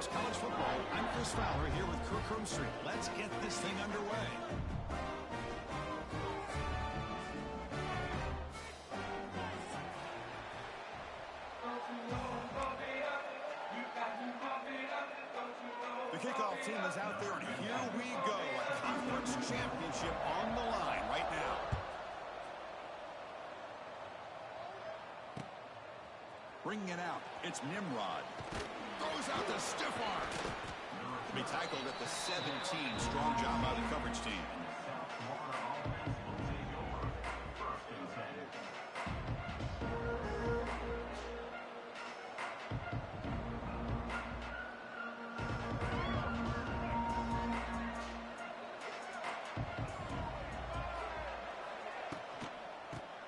It's college football. I'm Chris Fowler here with Kirk Herbstreit. Let's get this thing underway. The kickoff team is out there, and here we go. A conference championship on the line right now. Bringing it out, it's Nimrod. Throws out the stiff arm. To be tackled at the 17. Strong job by the coverage team.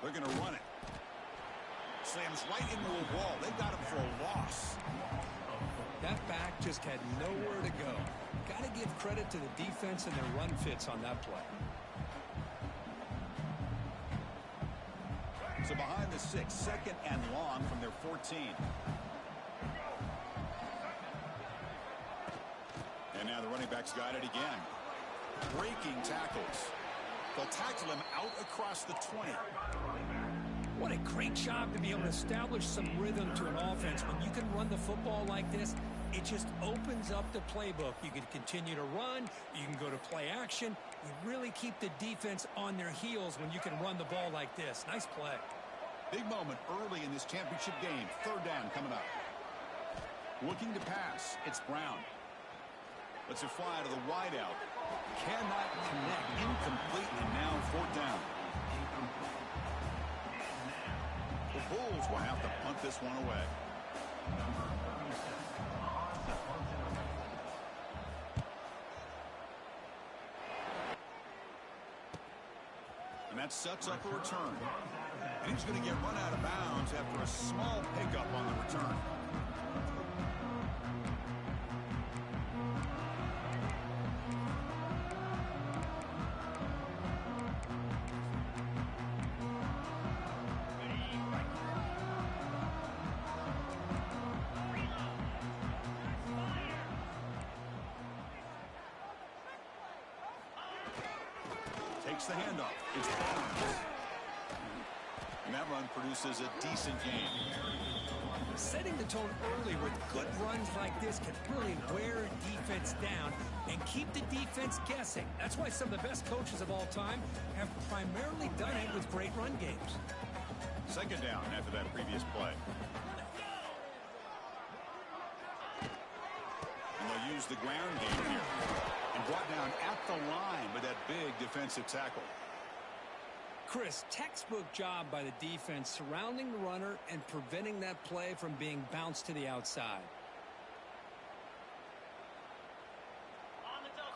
They're going to run it. Slams right into a wall. They got him for a loss. That back just had nowhere to go. Got to give credit to the defense and their run fits on that play. So behind the 6, second and long from their 14. And now the running back's got it again. Breaking tackles. They'll tackle him out across the 20. What a great job to be able to establish some rhythm to an offense. When you can run the football like this, it just opens up the playbook. You can continue to run. You can go to play action. You really keep the defense on their heels when you can run the ball like this. Nice play. Big moment early in this championship game. Third down coming up. Looking to pass. It's Brown. Lets it fly to the wideout. Cannot connect. Incomplete, and now fourth down. The Bulls will have to punt this one away. And that sets up a return. And he's going to get run out of bounds after a small pickup on the return. Takes the handoff. It's Barnes. And that run produces a decent gain. Setting the tone early with good runs like this can really wear a defense down and keep the defense guessing. That's why some of the best coaches of all time have primarily done it with great run games. Second down after that previous play. And they'll use the ground game here. And brought down at the line with that big defensive tackle. Chris, textbook job by the defense surrounding the runner and preventing that play from being bounced to the outside.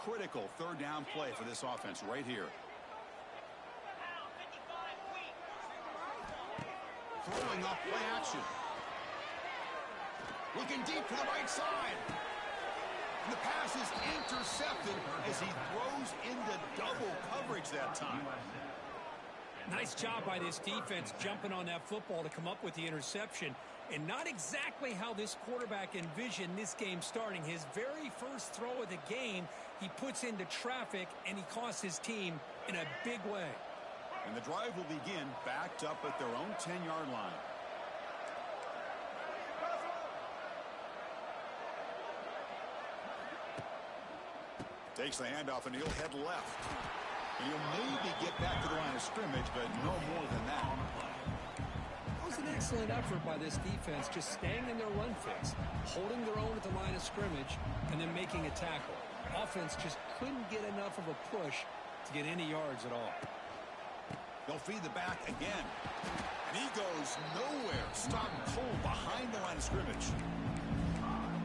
Critical third down play for this offense right here. Throwing up play action. Looking deep to the right side. And the pass is intercepted as he throws into double coverage that time. Nice job by this defense jumping on that football to come up with the interception. And not exactly how this quarterback envisioned this game starting. His very first throw of the game, he puts into traffic, and he costs his team in a big way. And the drive will begin backed up at their own 10-yard line. Takes the handoff, and he'll head left. And he'll maybe get back to the line of scrimmage, but no more than that. That was an excellent effort by this defense, just staying in their run fits, holding their own at the line of scrimmage, and then making a tackle. Offense just couldn't get enough of a push to get any yards at all. They'll feed the back again. And he goes nowhere. Stopped cold behind the line of scrimmage.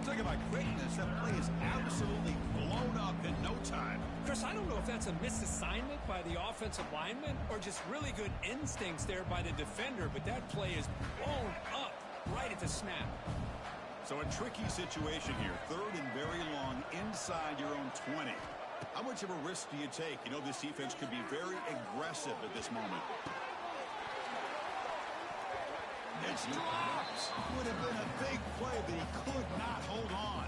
Talking about greatness, that play is absolutely blown up in no time. Chris, I don't know if that's a misassignment by the offensive lineman or just really good instincts there by the defender, but that play is blown up right at the snap. So a tricky situation here. Third and very long inside your own 20. How much of a risk do you take? You know, this defense could be very aggressive at this moment. It's dropped. Would have been a big play, but he could not hold on.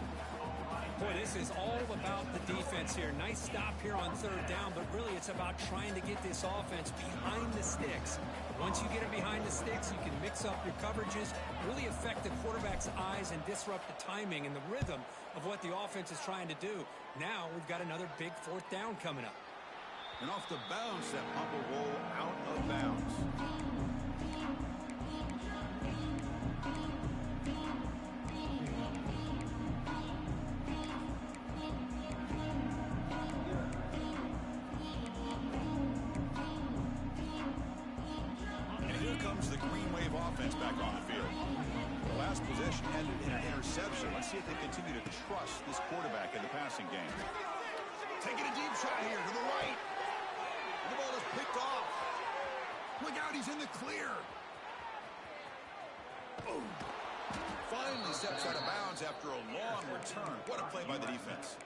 Boy, this is all about the defense here. Nice stop here on third down, but really it's about trying to get this offense behind the sticks. Once you get it behind the sticks, you can mix up your coverages, really affect the quarterback's eyes and disrupt the timing and the rhythm of what the offense is trying to do. Now we've got another big fourth down coming up. And off the bounce, that punt will roll out of bounds. The Green Wave offense back on the field. The last possession ended in an interception. Let's see if they continue to trust this quarterback in the passing game. Taking a deep shot here to the right. And the ball is picked off. Look out, he's in the clear. Boom. Finally steps out of bounds after a long return. What a play by the defense.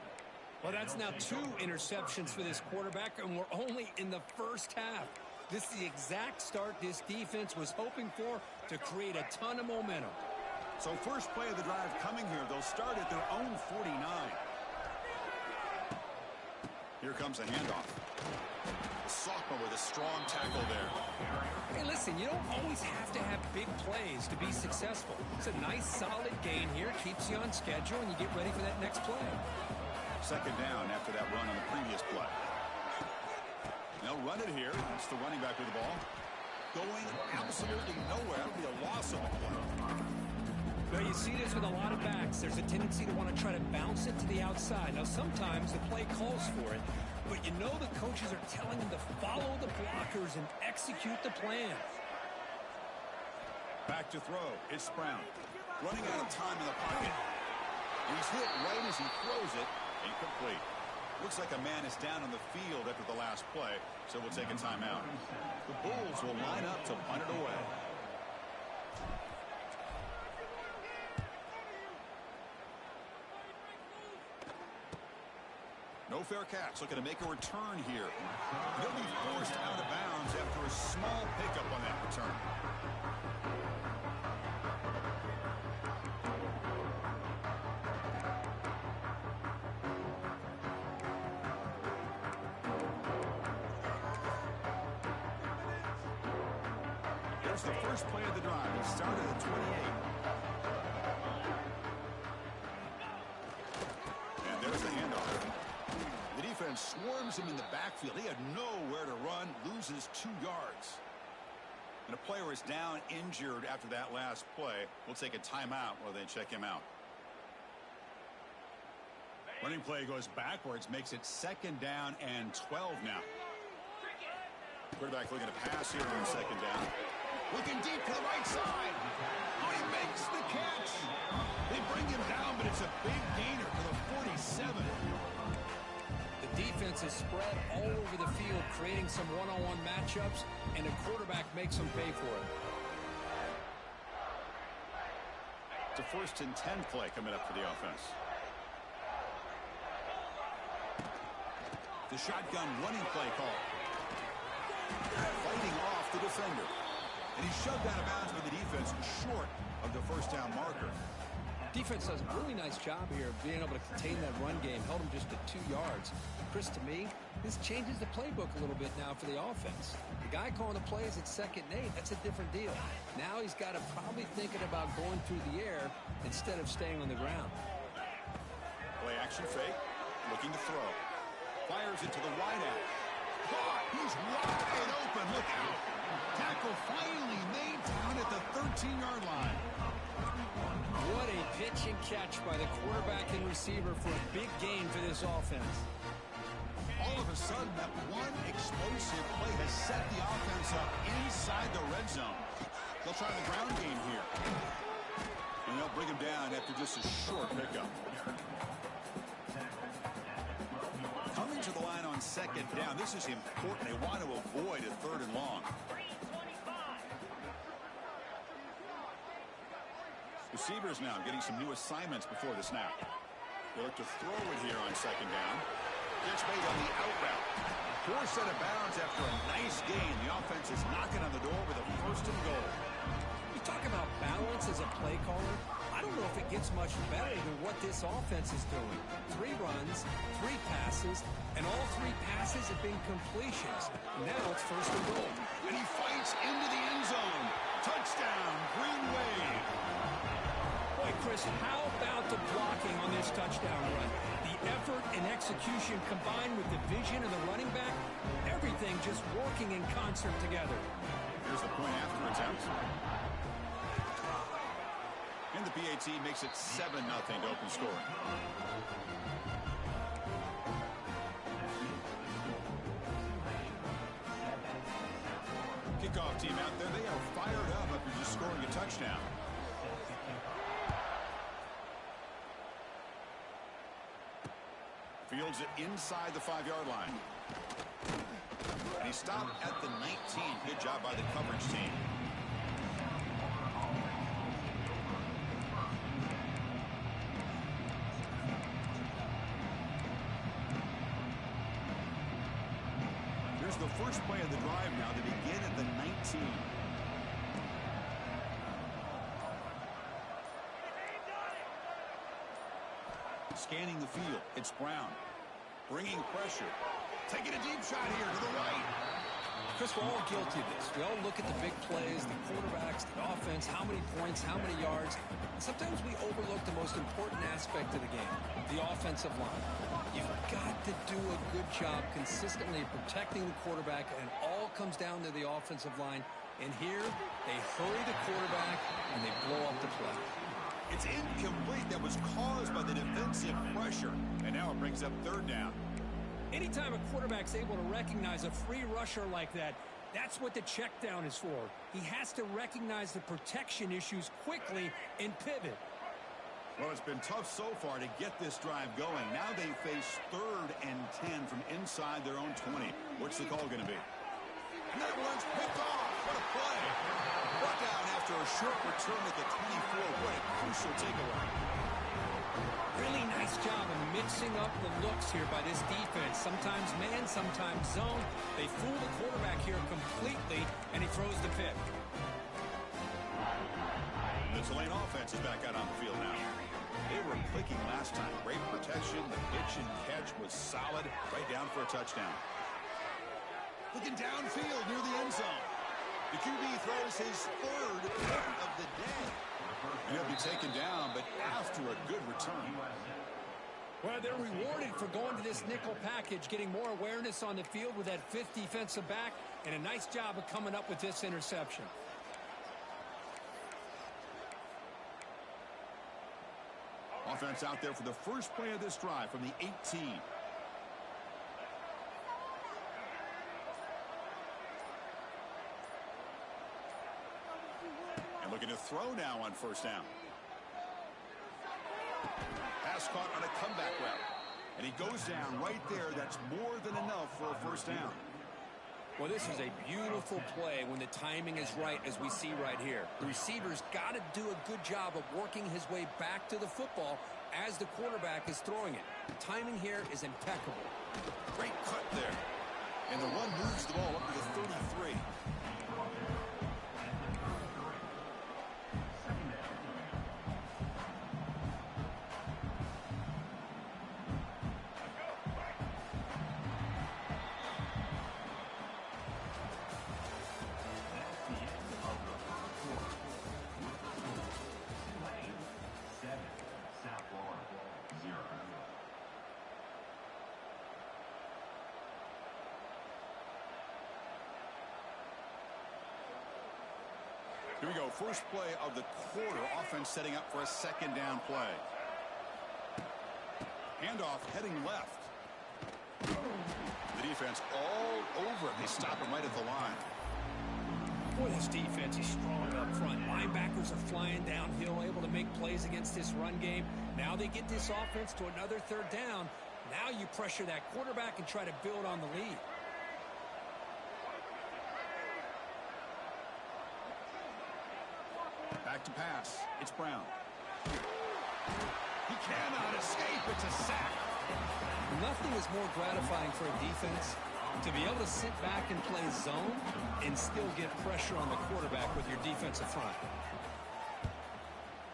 Well, that's now 2 interceptions for this quarterback, and we're only in the first half. This is the exact start this defense was hoping for to create a ton of momentum. So first play of the drive coming here. They'll start at their own 49. Here comes the handoff. The sophomore with a strong tackle there. Hey, listen, you don't always have to have big plays to be successful. It's a nice, solid gain here. Keeps you on schedule, and you get ready for that next play. Second down after that run on the previous play. They'll run it here. That's the running back with the ball. Going absolutely nowhere. That'll be a loss on the play. Well, you see this with a lot of backs. There's a tendency to want to try to bounce it to the outside. Now, sometimes the play calls for it, but you know the coaches are telling them to follow the blockers and execute the plan. Back to throw. It's Brown. Running out of time in the pocket. He's hit right as he throws it. Incomplete. Looks like a man is down on the field after the last play, so we'll take a timeout. The Bulls will line up to punt it away. No fair catch. Looking to make a return here. He'll be forced out of bounds after a small pickup on that return. There's the first play of the drive. He started at 28. And there's the handoff. The defense swarms him in the backfield. He had nowhere to run, loses 2 yards. And a player is down injured after that last play. We'll take a timeout while they check him out. Running play goes backwards, makes it second down and 12 now. Quarterback looking to pass here on second down. Looking deep to the right side. Oh, he makes the catch. They bring him down, but it's a big gainer for the 47. The defense is spread all over the field, creating some one-on-one matchups, and a quarterback makes them pay for it. It's a 1st and 10 play coming up for the offense. The shotgun running play call. Fighting off the defender. And he's shoved out of bounds by the defense short of the first down marker. Defense does a really nice job here of being able to contain that run game. Held him just at 2 yards. Chris, to me, this changes the playbook a little bit now for the offense. The guy calling the plays at 2nd and 8, that's a different deal. Now he's got to probably thinking about going through the air instead of staying on the ground. Play action fake. Looking to throw. Fires it to the wideout. Caught! He's wide open. Look out. Tackle finally made down at the 13-yard line. What a pitch and catch by the quarterback and receiver for a big gain for this offense. All of a sudden, that one explosive play has set the offense up inside the red zone. They'll try the ground game here. And they'll bring him down after just a short pickup. Coming to the line on second down. This is important. They want to avoid a 3rd and long. Receivers now getting some new assignments before the snap. They look to throw it here on second down. It's made on the out route. Forced out of bounds after a nice gain. The offense is knocking on the door with a 1st and goal. You talk about balance as a play caller. I don't know if it gets looks much better than what this offense is doing. 3 runs, 3 passes, and all 3 passes have been completions. Now it's first and goal. And he fights into the end zone. Touchdown, Green Wave. Boy, Chris, how about the blocking on this touchdown run? The effort and execution combined with the vision of the running back, everything just working in concert together. Here's the point after attempt. And the PAT makes it 7-0 to open scoring. Kickoff team out there, they are fired up after just scoring a touchdown. Fields it inside the 5-yard line. And he stopped at the 19. Good job by the coverage team. Here's the first play of the drive now to begin at the 19. Scanning the field, it's Brown. Bringing pressure. Taking a deep shot here to the right. Chris, we're all guilty of this. We all look at the big plays, the quarterbacks, the offense, how many points, how many yards. Sometimes we overlook the most important aspect of the game, the offensive line. You've got to do a good job consistently protecting the quarterback, and it all comes down to the offensive line. And here, they hurry the quarterback, and they blow up the play. It's incomplete. That was caused by the defensive pressure. And now it brings up third down. Anytime a quarterback's able to recognize a free rusher like that, that's what the check down is for. He has to recognize the protection issues quickly and pivot. Well, it's been tough so far to get this drive going. Now they face 3rd and 10 from inside their own 20. What's the call going to be? And that one's picked off. What a play. Brought down after a short return at the 24. What a crucial takeaway. Really nice job of mixing up the looks here by this defense. Sometimes man, sometimes zone. They fool the quarterback here completely, and he throws the pick. The Tulane offense is back out on the field now. They were clicking last time. Great protection. The pitch and catch was solid. Right down for a touchdown. Looking downfield near the end zone. The QB throws his 3rd pick of the day. And he'll be taken down, but after a good return. Well, they're rewarded for going to this nickel package, getting more awareness on the field with that 5th defensive back, and a nice job of coming up with this interception. Offense out there for the first play of this drive from the 18. And looking to throw now on first down. Pass caught on a comeback route. And he goes down right there. That's more than enough for a first down. Well, this is a beautiful play when the timing is right, as we see right here. The receiver's got to do a good job of working his way back to the football as the quarterback is throwing it. The timing here is impeccable. Great cut there. And the run moves the ball up to the 33. Here we go. First play of the quarter. Offense setting up for a second down play. Handoff heading left. The defense all over it. They stop him right at the line. Boy, this defense is strong up front. Linebackers are flying downhill, able to make plays against this run game. Now they get this offense to another 3rd down. Now you pressure that quarterback and try to build on the lead. Back to pass. It's Brown. He cannot escape. It's a sack. Nothing is more gratifying for a defense to be able to sit back and play zone and still get pressure on the quarterback with your defensive front.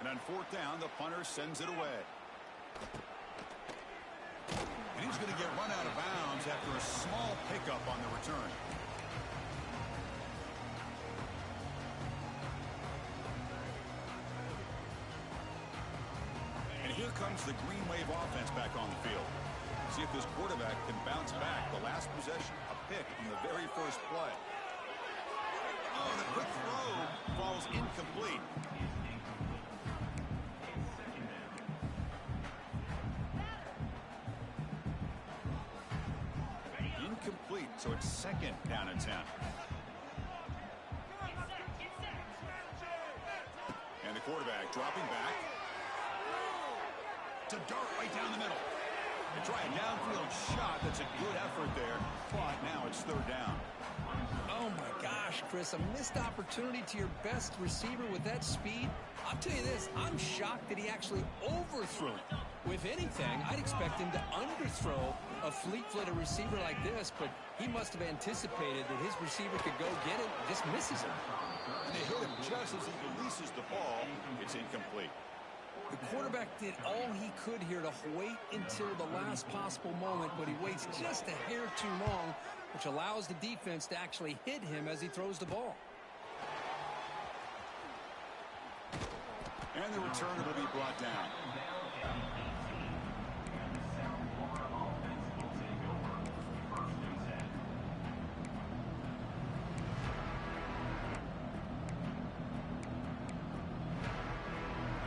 And And on fourth down, the punter sends it away. And he's going to get run out of bounds after a small pickup on the return. And here comes the Green Wave offense back on the field. See if this quarterback can bounce back. The last possession, a pick from the very first play. Oh, the quick throw falls incomplete. Incomplete, so it's second down and 10. And the quarterback dropping back to dart right down the middle. They try a downfield shot. That's a good effort there, but now it's third down. Oh, my gosh, Chris, a missed opportunity to your best receiver with that speed. I'll tell you this, I'm shocked that he actually overthrew it. With anything, I'd expect him to underthrow a fleet-footed receiver like this, but he must have anticipated that his receiver could go get it and just misses him. And they hit him just as he releases the ball. It's incomplete. The quarterback did all he could here to wait until the last possible moment, but he waits just a hair too long, which allows the defense to actually hit him as he throws the ball. And the returner will be brought down.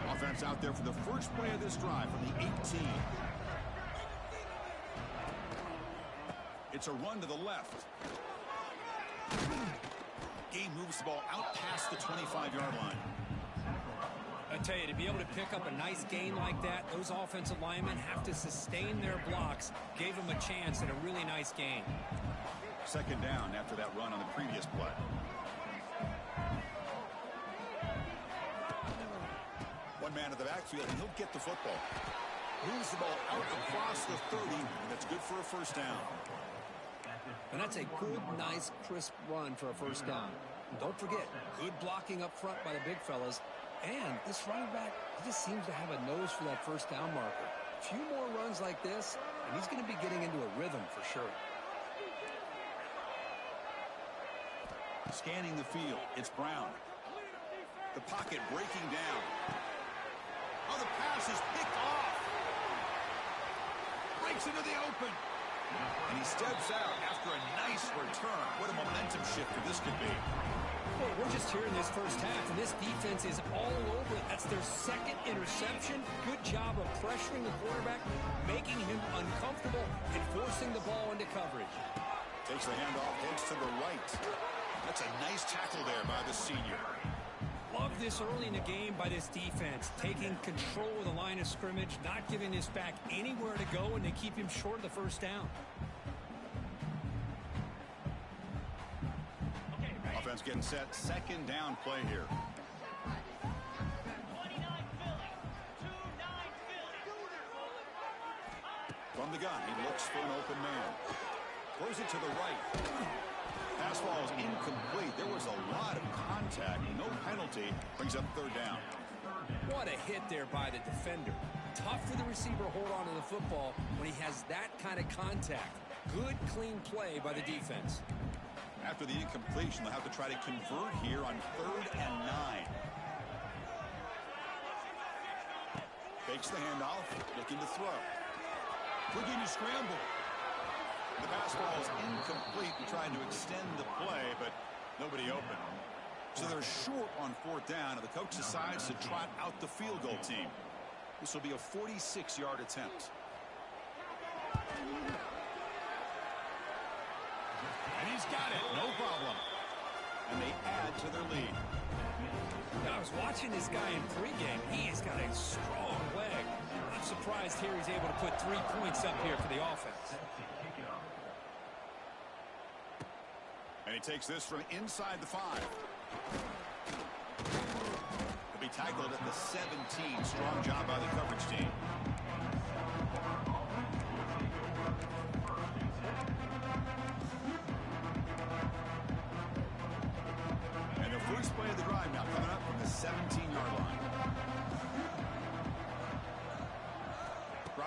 Offense out there for the first play of this drive from the 18. It's a run to the left. Game moves the ball out past the 25-yard line. I tell you, to be able to pick up a nice gain like that, those offensive linemen have to sustain their blocks. Gave them a chance at a really nice gain. Second down after that run on the previous play. One man in the backfield, and he'll get the football. Moves the ball out across the 30, and that's good for a first down. And that's a good, nice, crisp run for a first down. And don't forget, good blocking up front by the big fellas. And this running back, he just seems to have a nose for that first down marker. A few more runs like this, and he's going to be getting into a rhythm for sure. Scanning the field, it's Brown. The pocket breaking down. Oh, the pass is picked off. Breaks into the open. And he steps out after a nice return. What a momentum shifter this could be. Well, we're just here in this first half, and this defense is all over it. That's their second interception. Good job of pressuring the quarterback, making him uncomfortable, and forcing the ball into coverage. Takes the handoff, heads to the right. That's a nice tackle there by the senior. Love this early in the game by this defense, taking control of the line of scrimmage, not giving this back anywhere to go, and they keep him short of the first down. Offense getting set, second down play here. From the gun, he looks for an open man. Throws it to the right. Pass ball is incomplete. There was a lot of contact. No penalty. Brings up third down. What a hit there by the defender. Tough for the receiver to hold on to the football when he has that kind of contact. Good, clean play by the defense. After the incompletion, they'll have to try to convert here on 3rd and 9. Fakes the handoff, looking to throw. Virginia scramble. The pass ball is incomplete and trying to extend the play, but nobody open. So they're short on 4th down, and the coach decides to trot out the field goal team. This will be a 46-yard attempt. And he's got it, no problem. And they add to their lead. I was watching this guy in pregame. He has got a strong leg. I'm surprised here he's able to put 3 points up here for the offense. And he takes this from inside the 5. He'll be tackled at the 17. Strong job by the coverage team. And the first play of the drive now coming up from the 17-yard line.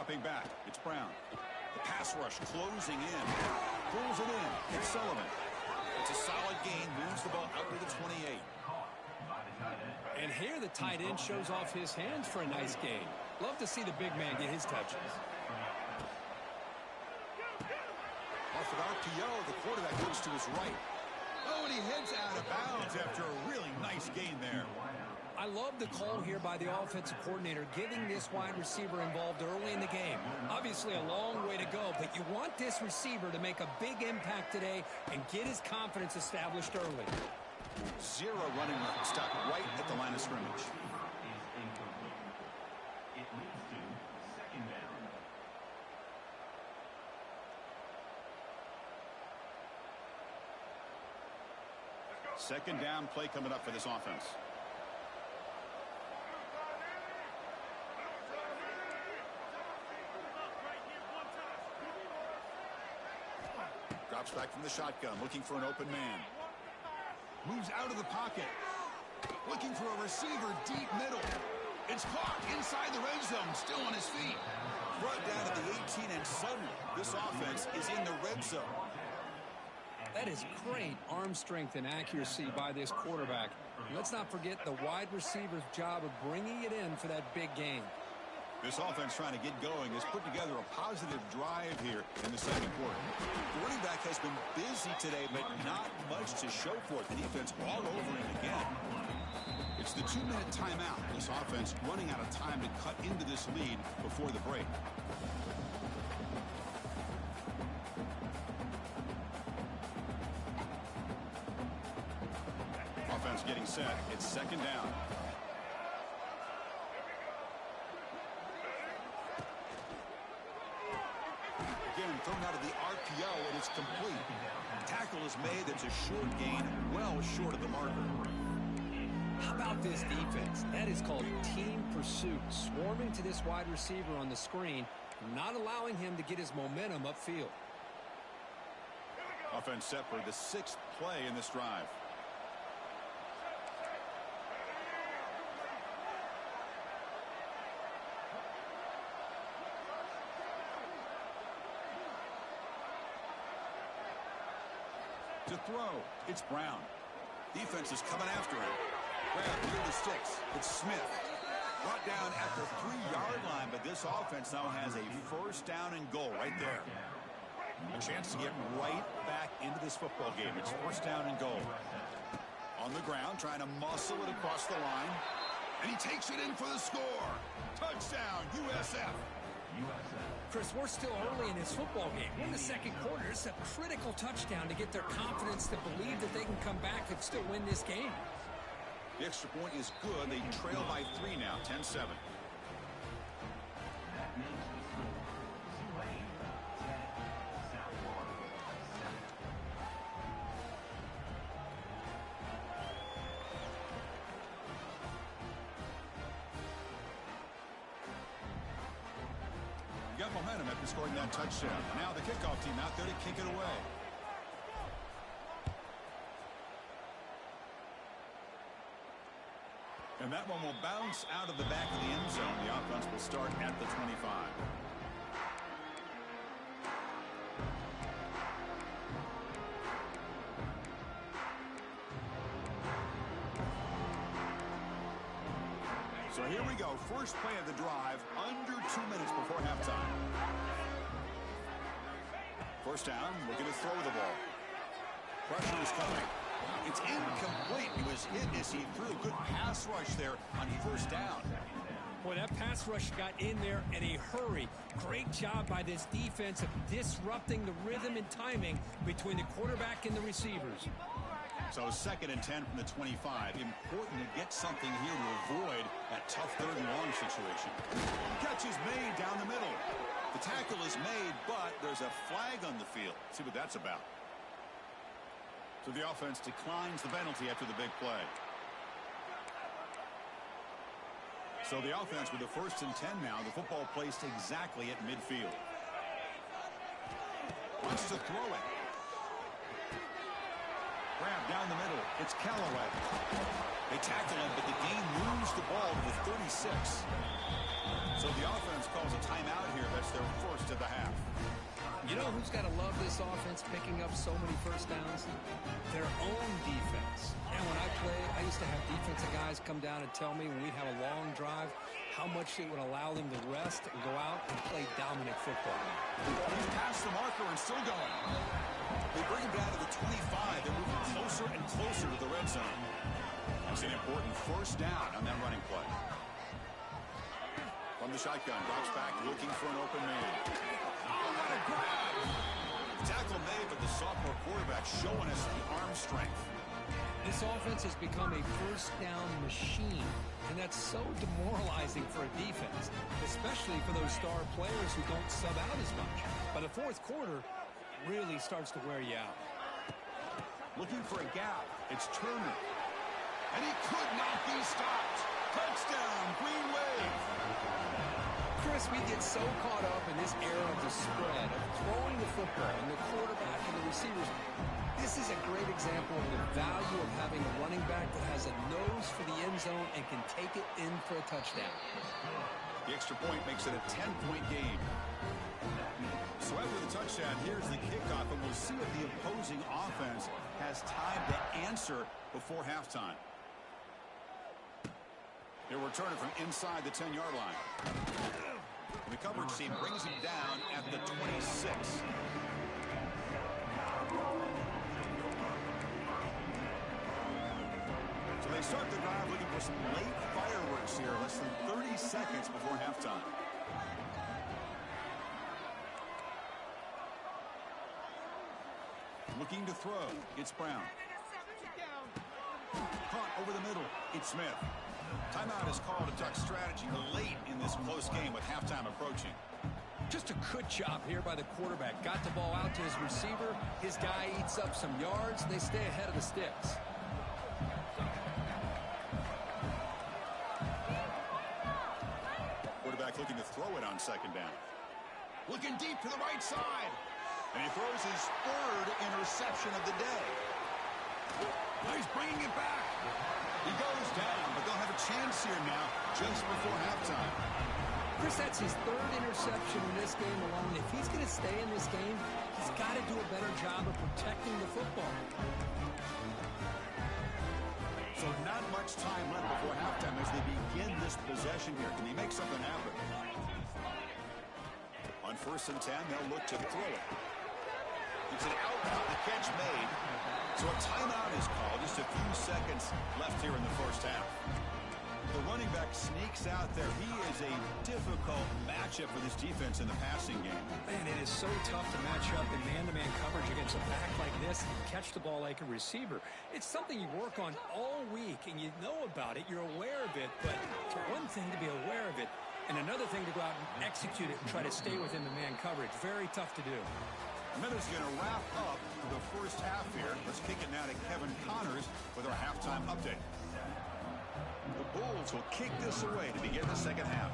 Dropping back, it's Brown. The pass rush closing in. Pulls it in. It's Sullivan. It's a solid gain. Moves the ball out to the 28. And here the tight end shows off his hands for a nice gain. Love to see the big man get his touches. Off of RPO, the quarterback looks to his right. Oh, and he heads out of bounds after a really nice gain there. I love the call here by the offensive coordinator, getting this wide receiver involved early in the game. Obviously a long way to go, but you want this receiver to make a big impact today and get his confidence established early. Zero running room. Stop right at the line of scrimmage. Second down play coming up for this offense. Drops back from the shotgun, looking for an open man. Moves out of the pocket. Looking for a receiver deep middle. It's caught inside the red zone, still on his feet. Brought down to the 18, and suddenly this offense is in the red zone. That is great arm strength and accuracy by this quarterback. Let's not forget the wide receiver's job of bringing it in for that big gain. This offense trying to get going has put together a positive drive here in the second quarter. The running back has been busy today, but not much to show for it. The defense all over him again. It's the 2-minute timeout. This offense running out of time to cut into this lead before the break. Offense getting set. It's second down. Again, thrown out of the RPO, and it's complete. Tackle is made. That's a short gain, well short of the marker. How about this defense? That is called team pursuit. Swarming to this wide receiver on the screen, not allowing him to get his momentum upfield. Offense set for the 6th play in this drive. To throw, it's Brown. Defense is coming after him. Grab near the sticks. It's Smith. Brought down at the 3-yard line, but this offense now has a first down and goal right there. A chance to get right back into this football game. It's first down and goal. On the ground, trying to muscle it across the line. And he takes it in for the score. Touchdown, USF. Chris, we're still early in this football game. We're in the second quarter. It's a critical touchdown to get their confidence to believe that they can come back and still win this game. The extra point is good. They trail by 3 now, 10-7. Got momentum after scoring that touchdown. Now the kickoff team out there to kick it away. And that one will bounce out of the back of the end zone. The offense will start at the 25. So here we go. First play of the drive, under 2 minutes before halftime. First down, we're going to throw the ball. Pressure is coming. It's incomplete. He was hit as he threw. Good pass rush there on first down. Boy, that pass rush got in there in a hurry. Great job by this defense of disrupting the rhythm and timing between the quarterback and the receivers. So 2nd and 10 from the 25. Important to get something here to avoid that tough 3rd and long situation. Catch is made down the middle. The tackle is made, but there's a flag on the field. See what that's about. So the offense declines the penalty after the big play. So the offense with the 1st and 10 now. The football placed exactly at midfield. Wants to throw it. Grab down the middle. It's Callaway. They tackle him, but the gain moves the ball to the 36. So So the offense calls a timeout here. That's their first of the half. You know who's got to love this offense picking up so many first downs? Their own defense. And when I played, I used to have defensive guys come down and tell me when we'd have a long drive how much it would allow them to rest and go out and play dominant football. He's past the marker and still going. They bring him down to the 25. They're moving closer and closer to the red zone. It's an important first down on that running play. From the shotgun, drops back looking for an open man. Oh, what a grab! Tackle made, but the sophomore quarterback showing us the arm strength. This offense has become a first down machine, and that's so demoralizing for a defense, especially for those star players who don't sub out as much. By the fourth quarter, really starts to wear you out. Looking for a gap. It's Turner. And he could not be stopped. Touchdown, Green Wave. Chris, we get so caught up in this era of the spread, of throwing the football and the quarterback and the receivers. This is a great example of the value of having a running back that has a nose for the end zone and can take it in for a touchdown. The extra point makes it a 10-point game. So after the touchdown, here's the kickoff, and we'll see if the opposing offense has time to answer before halftime. They'll return it from inside the 10-yard line. The coverage team brings him down at the 26. So they start the drive looking for some late fireworks here, less than 30 seconds before halftime. Looking to throw, it's Brown. Caught over the middle, it's Smith. Timeout is called to duck strategy late in this close game with halftime approaching. Just a good job here by the quarterback. Got the ball out to his receiver. His guy eats up some yards. They stay ahead of the sticks. Quarterback looking to throw it on second down. Looking deep to the right side. And he throws his third interception of the day. He's bringing it back. He goes down, but they'll have a chance here now just before halftime. Chris, that's his third interception in this game alone. If he's going to stay in this game, he's got to do a better job of protecting the football. So not much time left before halftime as they begin this possession here. Can they make something happen? On 1st and 10, they'll look to throw it. It's an out, the catch made. So a timeout is called. Just a few seconds left here in the first half. The running back sneaks out there. He is a difficult matchup for this defense in the passing game. Man, it is so tough to match up in man-to-man coverage against a back like this and catch the ball like a receiver. It's something you work on all week, and you know about it. You're aware of it, but it's one thing to be aware of it, and another thing to go out and execute it and try to stay within the man coverage. Very tough to do. Minutes going to wrap up the first half here. Let's kick it now to Kevin Connors with our halftime update. The Bulls will kick this away to begin the second half.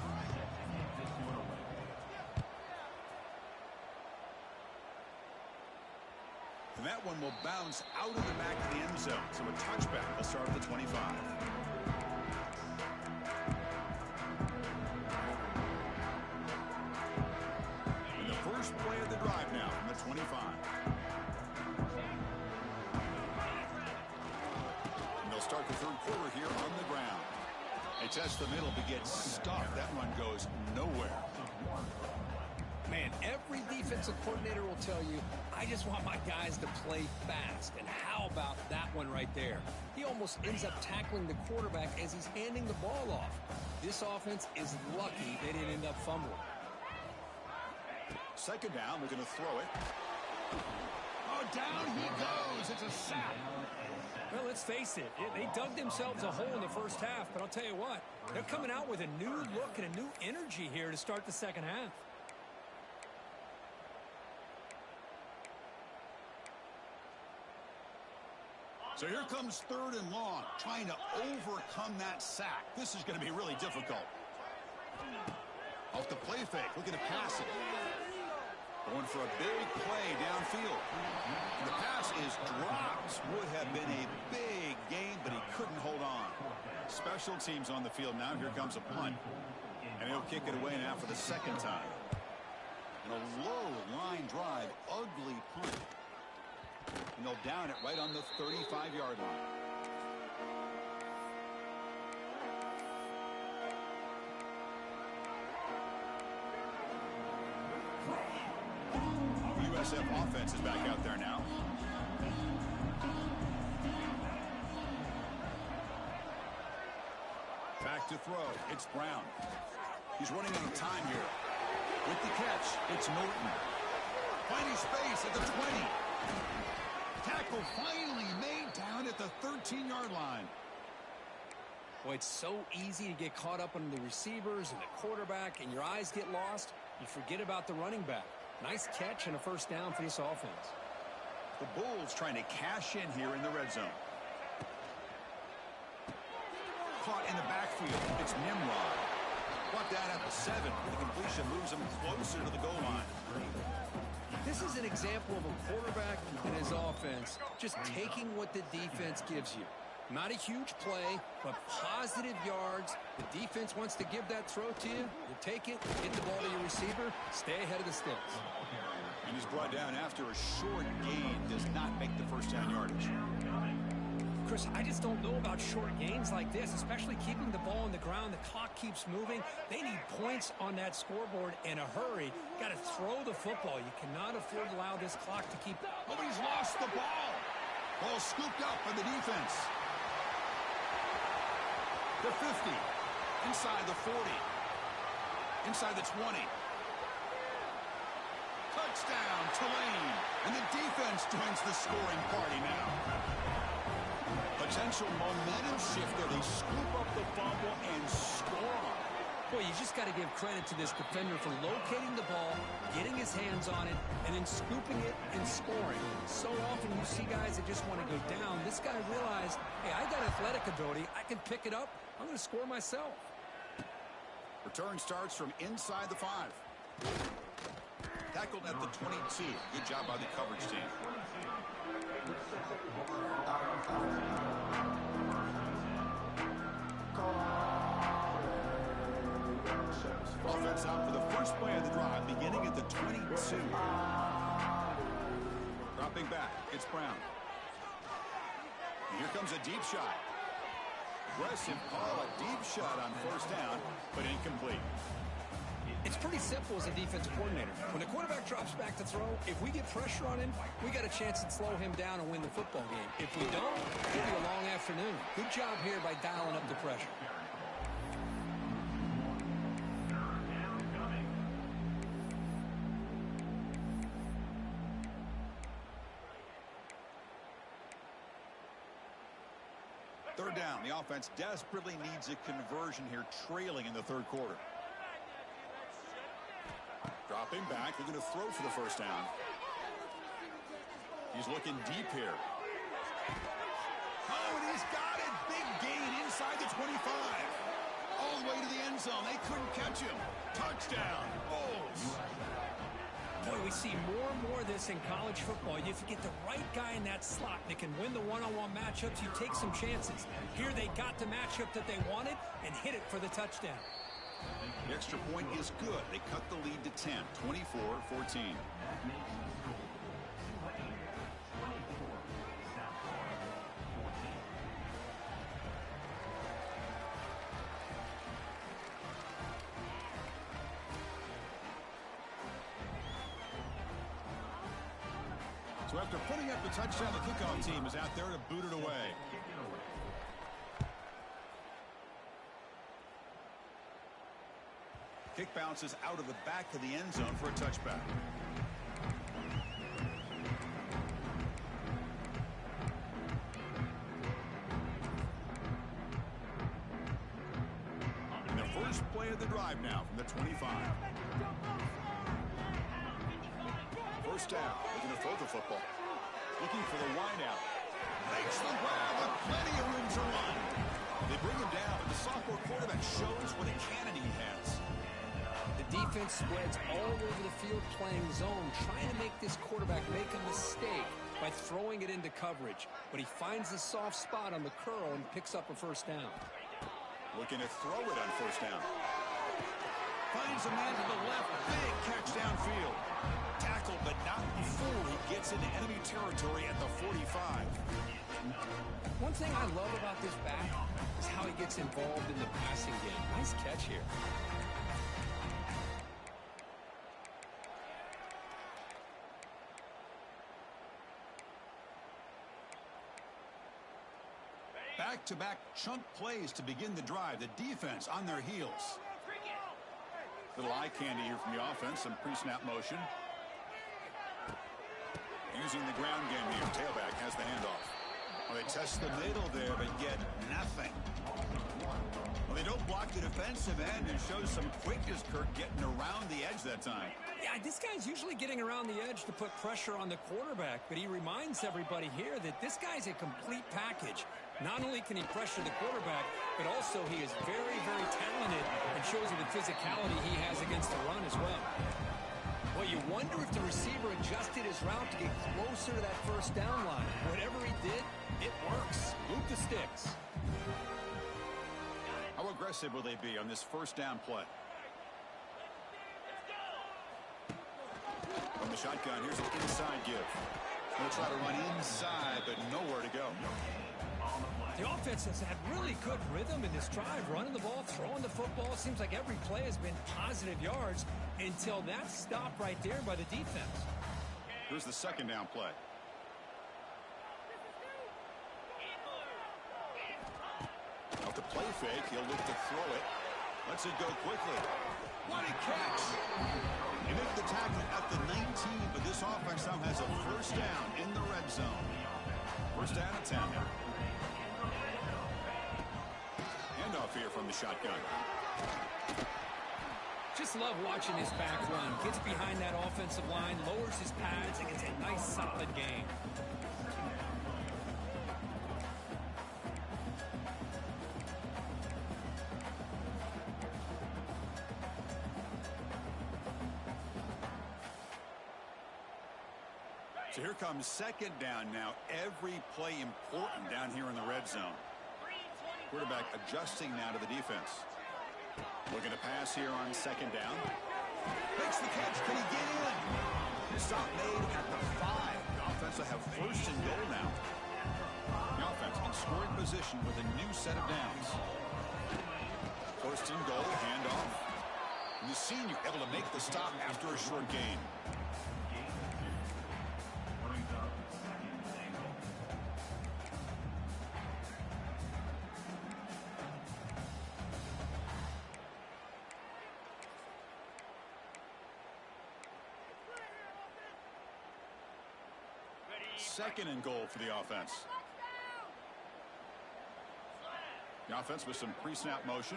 And that one will bounce out of the back of the end zone. So a touchback will start at the 25. And the first play of the drive now from the 25. And they'll start the third quarter here on the ground. They test the middle but get stuffed. That one goes nowhere. Man, every defensive coordinator will tell you, I just want my guys to play fast. And how about that one right there? He almost ends up tackling the quarterback as he's handing the ball off. This offense is lucky they didn't end up fumbling. Second down, they're going to throw it. Oh, down he goes. It's a sack. Well, let's face it, they dug themselves a hole in the first half, but I'll tell you what, they're coming out with a new look and a new energy here to start the second half. So here comes third and long, trying to overcome that sack. This is going to be really difficult. Off the play fake, looking to pass it. Going for a big play downfield. And the pass is dropped. Would have been a big gain, but he couldn't hold on. Special teams on the field now. Here comes a punt. And he'll They'll kick it away now for the second time. And a low line drive, ugly punt. And they'll down it right on the 35-yard line. The USF offense is back out there now. Back to throw. It's Brown. He's running out of time here. With the catch, it's Norton. Finding space at the 20. Tackle finally made down at the 13-yard line. Boy, it's so easy to get caught up on the receivers and the quarterback, and your eyes get lost. You forget about the running back. Nice catch and a first down for this offense. The Bulls trying to cash in here in the red zone. Caught in the backfield. It's Nimrod. Brought down at the 7. The completion moves him closer to the goal line. This is an example of a quarterback and his offense just taking what the defense gives you. Not a huge play, but positive yards. The defense wants to give that throw to you. You take it, hit the ball to your receiver, stay ahead of the sticks. And he's brought down after a short gain. Does not make the first down yardage. Chris, I just don't know about short gains like this, especially keeping the ball on the ground. The clock keeps moving. They need points on that scoreboard in a hurry. Got to throw the football. You cannot afford to allow this clock to keep. Nobody's lost the ball. Ball scooped up by the defense. The 50. Inside the 40. Inside the 20. Touchdown, Tulane. And the defense joins the scoring party now. Potential momentum shifter. They scoop up the fumble and score. Boy, you just got to give credit to this defender for locating the ball, getting his hands on it, and then scooping it and scoring. So often you see guys that just want to go down. This guy realized, hey, I got athletic ability. I can pick it up. I'm going to score myself. Return starts from inside the 5. Tackled at the 22. Good job by the coverage team. Offense out for the first play of the drive, beginning at the 22. Dropping back, it's Brown. And here comes a deep shot. Aggressive call, a deep shot on first down, but incomplete. It's pretty simple as a defensive coordinator. When the quarterback drops back to throw, if we get pressure on him, we got a chance to slow him down and win the football game. If we don't, it'll be a long afternoon. Good job here by dialing up the pressure. Third down. The offense desperately needs a conversion here, trailing in the third quarter. Dropping back. They're going to throw for the first down. He's looking deep here. Oh, and he's got it. Big gain inside the 25. All the way to the end zone. They couldn't catch him. Touchdown. Bulls. Boy, we see more and more of this in college football. If you get the right guy in that slot that can win the one-on-one matchups, you take some chances. Here they got the matchup that they wanted and hit it for the touchdown. The extra point is good. They cut the lead to 10, 24-14. So after putting up the touchdown, the kickoff team is out there to boot it away. Kick bounces out of the back of the end zone for a touchback. And the first play of the drive now from the 25. First down. They're going to throw the football. Looking for the wideout. Makes the grab with plenty of room to run. They bring him down, but the sophomore quarterback shows what a cannon he has. The defense spreads all over the field playing zone, trying to make this quarterback make a mistake by throwing it into coverage. But he finds the soft spot on the curl and picks up a first down. Looking to throw it on first down. Finds a man to the left. Big catch downfield. Tackled, but not before he gets into enemy territory at the 45. One thing I love about this back is how he gets involved in the passing game. Nice catch here. Back-to-back chunk plays to begin the drive. The defense on their heels. Little eye candy here from the offense. Some pre-snap motion. Using the ground game here. Tailback has the handoff. Well, they test the middle there, but get nothing. Well, they don't block the defensive end and show some quickness, Kirk, getting around the edge that time. Yeah, this guy's usually getting around the edge to put pressure on the quarterback, but he reminds everybody here that this guy's a complete package. Not only can he pressure the quarterback, but also he is very, very talented and shows you the physicality he has against the run as well. Well, you wonder if the receiver adjusted his route to get closer to that first down line. Whatever he did, it works. Move the sticks. How aggressive will they be on this first down play? From the shotgun, here's an inside give. They'll try to run inside, but nowhere to go. The offense has had really good rhythm in this drive, running the ball, throwing the football. Seems like every play has been positive yards until that stop right there by the defense. Here's the second down play. Off the play fake, he'll look to throw it. Lets it go quickly. What a catch! He made the tackle at the 19, but this offense now has a first down in the red zone. First down and 10. Handoff here from the shotgun. Just love watching this back run. Gets behind that offensive line, lowers his pads, and gets a nice solid gain. So here comes second down now. Every play important down here in the red zone. Quarterback adjusting now to the defense. Looking to pass here on second down. Makes the catch. Can he get in? Stop made at the 5. The offense will have first and goal now. The offense in scoring position with a new set of downs. First and goal, handoff. And the senior able to make the stop after a short gain. Second and goal for the offense. The offense with some pre-snap motion.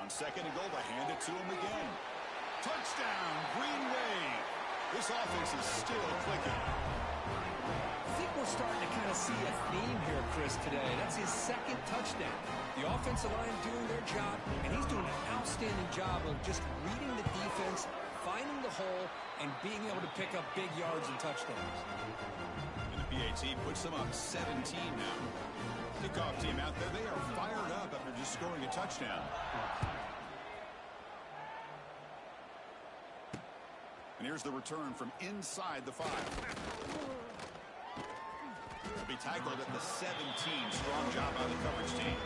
On second and goal, they hand it to him again. Touchdown, Green Wave. This offense is still clicking. I think we're starting to kind of see a theme here, Chris, today. That's his second touchdown. The offensive line doing their job, and he's doing an outstanding job of just reading the defense, finding the hole, and being able to pick up big yards and touchdowns. And the PAT puts them up 17 now. Kickoff team out there, they are fired up after just scoring a touchdown. And here's the return from inside the 5. Will be tackled at the 17. Strong job by the coverage team.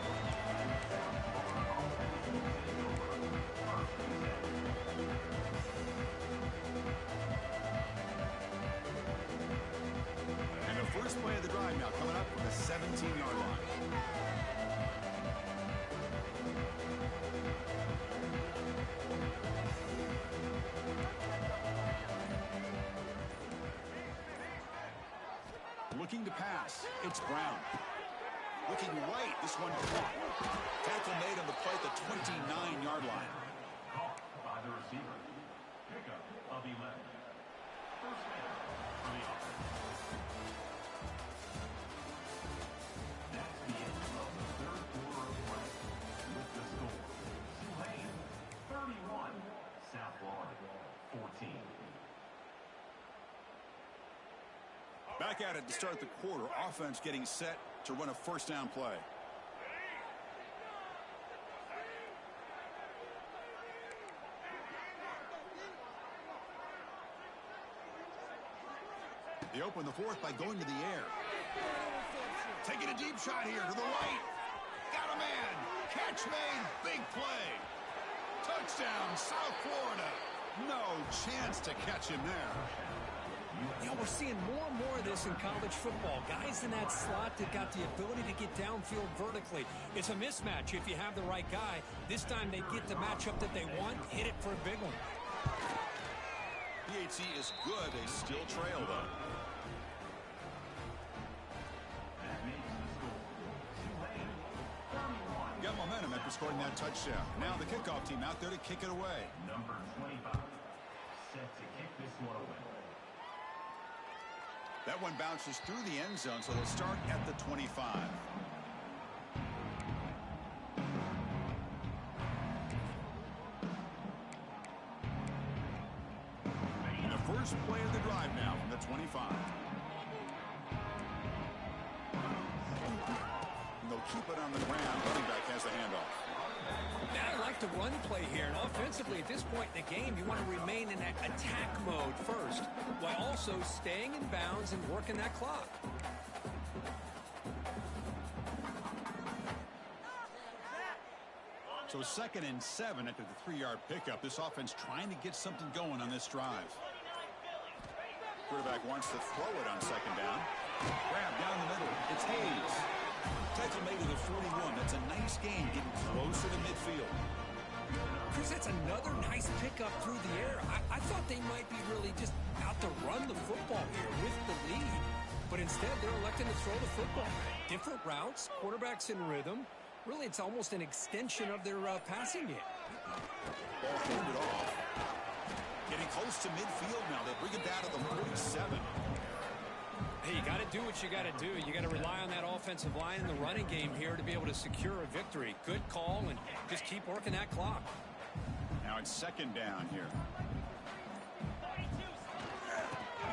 And the first play of the drive now coming up from the 17-yard line. Looking to pass. It's Brown. Looking right. This one caught. Tackle made on the play at the 29-yard line. Caught by the receiver. Pickup of 11. First down for the offense. That's the end of the third quarter of play. With the score, Tulane 31, South Florida 14. Back at it to start the quarter. Offense getting set to run a first down play. They open the fourth by going to the air. Taking a deep shot here to the right. Got a man. Catch made. Big play. Touchdown, South Florida. No chance to catch him there. You know, we're seeing more and more of this in college football. Guys in that slot that got the ability to get downfield vertically. It's a mismatch if you have the right guy. This time they get the matchup that they want, hit it for a big one. PAT is good. They still trail, though. Got momentum after scoring that touchdown. Now the kickoff team out there to kick it away. Number 25, set to kick this one away. That one bounces through the end zone, so they'll start at the 25. And the first play of the drive now from the 25. And they'll keep it on the ground. Running back has the handoff. Now I like the run play here, and offensively at this point in the game, you want to remain in that attack mode first, while also staying in bounds and working that clock. So 2nd and 7 after the 3-yard pickup. This offense trying to get something going on this drive. Quarterback wants to throw it on 2nd down. Grab down the middle. It's Hayes. Tackle made to the 41. That's a nice gain, getting closer to midfield. Chris, that's another nice pickup through the air. I thought they might be really just out to run the football here with the lead. But instead, they're electing to throw the football. Different routes, quarterbacks in rhythm. Really, it's almost an extension of their passing game. Ball handed off. Getting close to midfield now. They bring it down to the 47. Hey, you got to do what you got to do. You got to rely on that offensive line in the running game here to be able to secure a victory. Good call, and just keep working that clock. Now it's 2nd down here.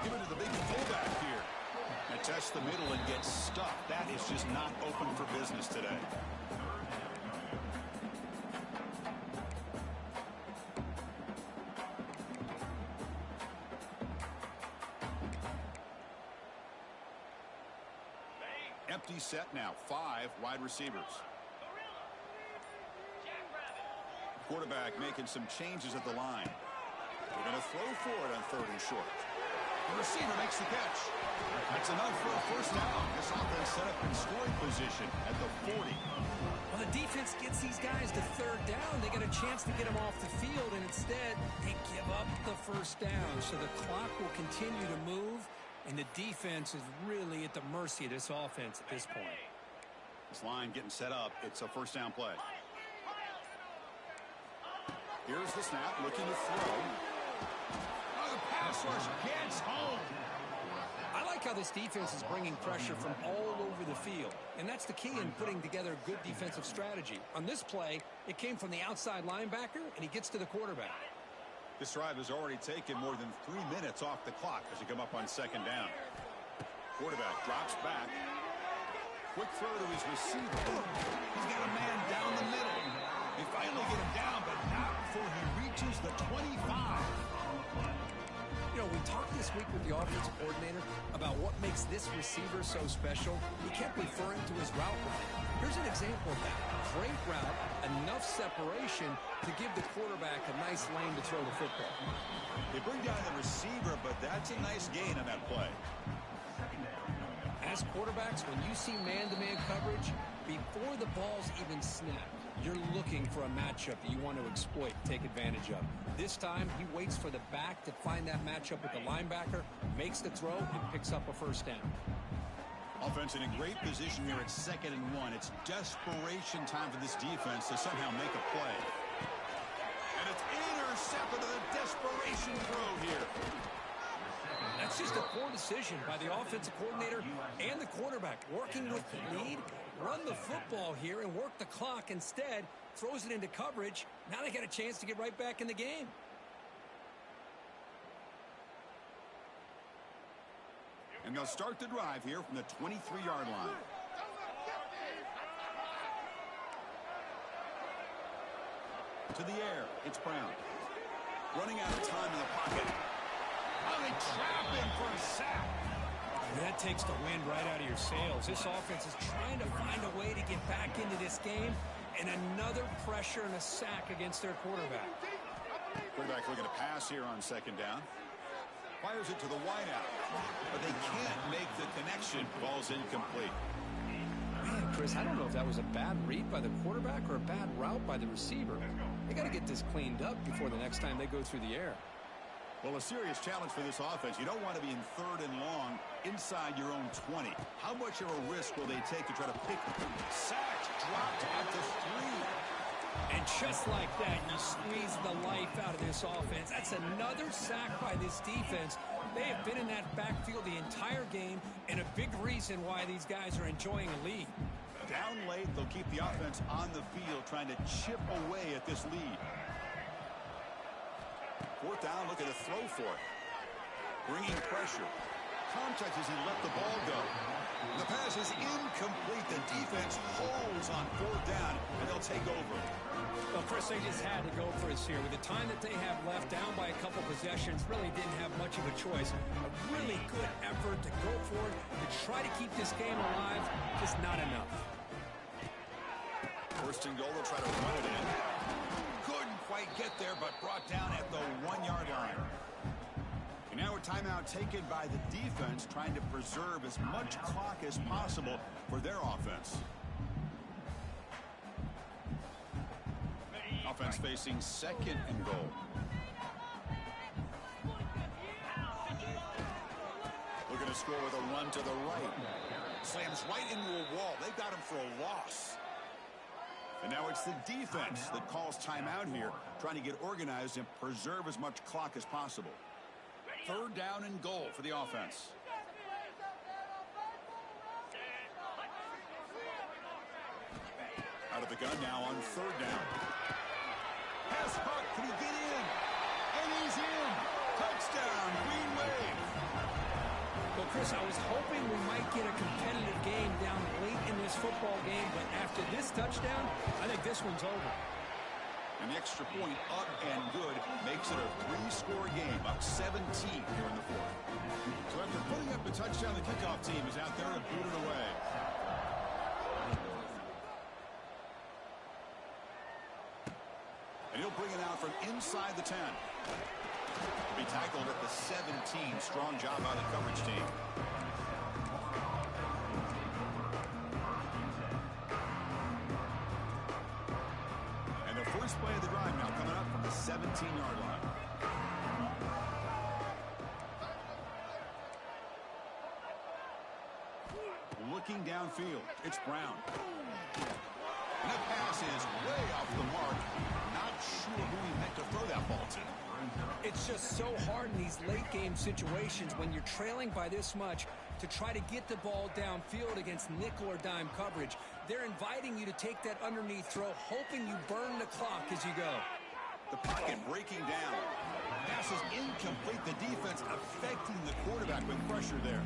Give it to the big fullback here. And test the middle and get stuck. That is just not open for business today. Empty set now. 5 wide receivers. Quarterback making some changes at the line. They're going to throw for it on 3rd and short. The receiver makes the catch. That's enough for a first down. This offense set up in scoring position at the 40. Well, the defense gets these guys to 3rd down. They get a chance to get them off the field, and instead they give up the first down. So the clock will continue to move, and the defense is really at the mercy of this offense at this point. This line getting set up. It's a first down play. Here's the snap, looking to throw. Oh, the pass rush gets home. I like how this defense is bringing pressure from all over the field, and that's the key in putting together good defensive strategy. On this play, it came from the outside linebacker, and he gets to the quarterback. This drive has already taken more than 3 minutes off the clock as they come up on 2nd down. Quarterback drops back. Quick throw to his receiver. He's got a man down the middle. They finally get him down, but not before he reaches the 25. You know, we talked this week with the offensive coordinator about what makes this receiver so special. He kept referring to his route running. Here's an example of that. Great route, enough separation to give the quarterback a nice lane to throw the football. They bring down the receiver, but that's a nice gain on that play. As quarterbacks, when you see man-to-man coverage, before the ball's even snapped, you're looking for a matchup that you want to exploit, take advantage of. This time, he waits for the back to find that matchup with the linebacker, makes the throw, and picks up a first down. Offense in a great position here at 2nd and 1. It's desperation time for this defense to somehow make a play. And it's intercepted to the desperation throw here. That's just a poor decision by the offensive coordinator and the quarterback. Working with the lead, run the football here and work the clock. Instead, throws it into coverage. Now they got a chance to get right back in the game. And they'll start the drive here from the 23-yard line. To the air, it's Brown. Running out of time in the pocket. Oh, they trap him for a sack. That takes the wind right out of your sails. This offense is trying to find a way to get back into this game, and another pressure and a sack against their quarterback. Quarterback looking to pass here on second down. Fires it to the wideout, but they can't make the connection. Ball's incomplete. Man, Chris, I don't know if that was a bad read by the quarterback or a bad route by the receiver. They got to get this cleaned up before the next time they go through the air. Well, a serious challenge for this offense. You don't want to be in 3rd and long inside your own 20. How much of a risk will they take to try to pick them? Sacked, dropped at the 3. And just like that, you squeeze the life out of this offense. That's another sack by this defense. They have been in that backfield the entire game, and a big reason why these guys are enjoying a lead. Down late, they'll keep the offense on the field, trying to chip away at this lead. 4th down, looking to throw for it. Bringing pressure. Contact as he let the ball go. The pass is incomplete. The defense holds on 4th down, and they'll take over. Well, Chris, they just had to go for us here. With the time that they have left, down by a couple possessions, really didn't have much of a choice. A really good effort to go for it, to try to keep this game alive, just not enough. 1st and goal, they'll try to run it in. Couldn't quite get there, but brought down at the 1-yard line. And now a timeout taken by the defense, trying to preserve as much clock as possible for their offense. Offense facing 2nd and goal. Looking to score with a run to the right. Slams right into a wall. They've got him for a loss. And now it's the defense that calls timeout here, trying to get organized and preserve as much clock as possible. 3rd down and goal for the offense. Out of the gun now on 3rd down. Pass Huck, can he get in? And he's in. Touchdown, Green Wave. Well, Chris, I was hoping we might get a competitive game down late in this football game, but after this touchdown, I think this one's over. And the extra point up and good makes it a 3-score game, up 17 here in the 4th. So after putting up the touchdown, the kickoff team is out there to boot it away. And he'll bring it out from inside the 10. Be tackled at the 17. Strong job by the coverage team. And the first play of the drive now coming up from the 17-yard line. Looking downfield, it's Brown. And that pass is way off the mark. Not sure who he meant to throw that ball to. It's just so hard in these late-game situations when you're trailing by this much to try to get the ball downfield against nickel or dime coverage. They're inviting you to take that underneath throw, hoping you burn the clock as you go. The pocket breaking down. Pass is incomplete. The defense affecting the quarterback with pressure there.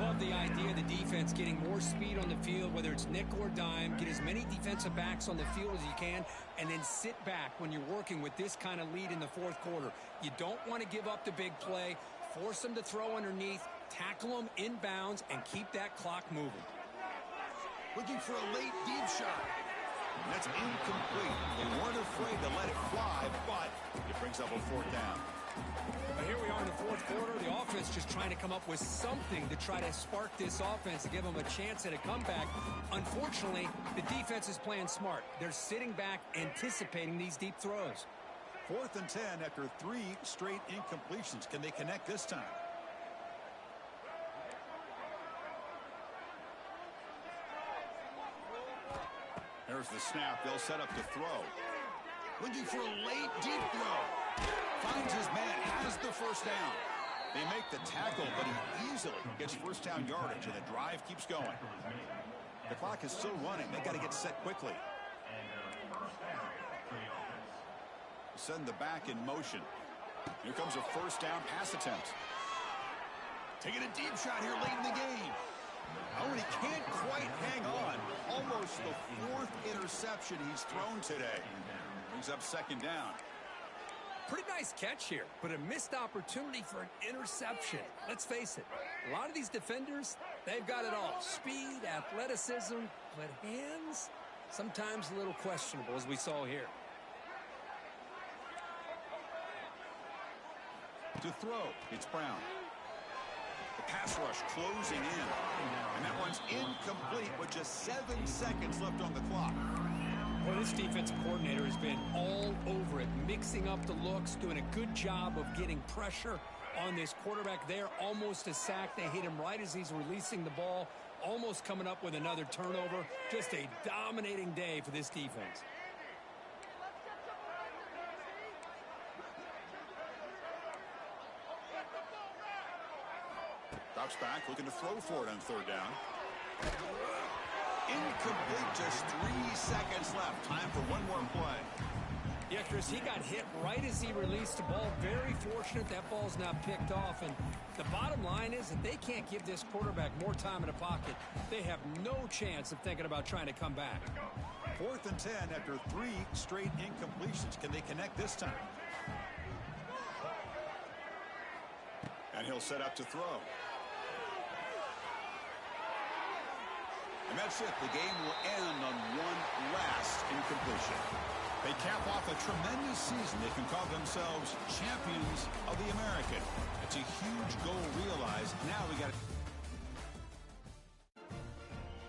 Love the idea of the defense getting more speed on the field, whether it's nickel or dime, get as many defensive backs on the field as you can, and then sit back when you're working with this kind of lead in the 4th quarter. You don't want to give up the big play, force them to throw underneath, tackle them inbounds, and keep that clock moving. Looking for a late deep shot. And that's incomplete. They weren't afraid to let it fly, but it brings up a 4th down. But here we are in the 4th quarter. The offense just trying to come up with something to try to spark this offense to give them a chance at a comeback. Unfortunately, the defense is playing smart. They're sitting back, anticipating these deep throws. 4th and 10 after 3 straight incompletions. Can they connect this time? There's the snap. They'll set up to throw. Looking for a late deep throw. Finds his man, has the first down. They make the tackle, but he easily gets first down yardage, and the drive keeps going. The clock is still running. They got to get set quickly. Send the back in motion. Here comes a first down pass attempt. Taking a deep shot here late in the game. Oh, and he can't quite hang on. Almost the 4th interception he's thrown today. Brings up 2nd down. Pretty nice catch here, but a missed opportunity for an interception. Let's face it, a lot of these defenders, they've got it all. Speed, athleticism, but hands, sometimes a little questionable, as we saw here. To throw, it's Brown. The pass rush closing in. And that one's incomplete with just 7 seconds left on the clock. Well, this defensive coordinator has been all over it, mixing up the looks, doing a good job of getting pressure on this quarterback there. Almost a sack. They hit him right as he's releasing the ball, almost coming up with another turnover. Just a dominating day for this defense. Drops back, looking to throw for it on third down. Incomplete, just 3 seconds left. Time for one more play. Yeah, Chris, he got hit right as he released the ball. Very fortunate that ball's not picked off. And the bottom line is that they can't give this quarterback more time in the pocket. They have no chance of thinking about trying to come back. 4th and 10 after 3 straight incompletions. Can they connect this time? And he'll set up to throw. And that's it. The game will end on one last incompletion. They cap off a tremendous season. They can call themselves champions of the American. It's a huge goal realized. Now we got to...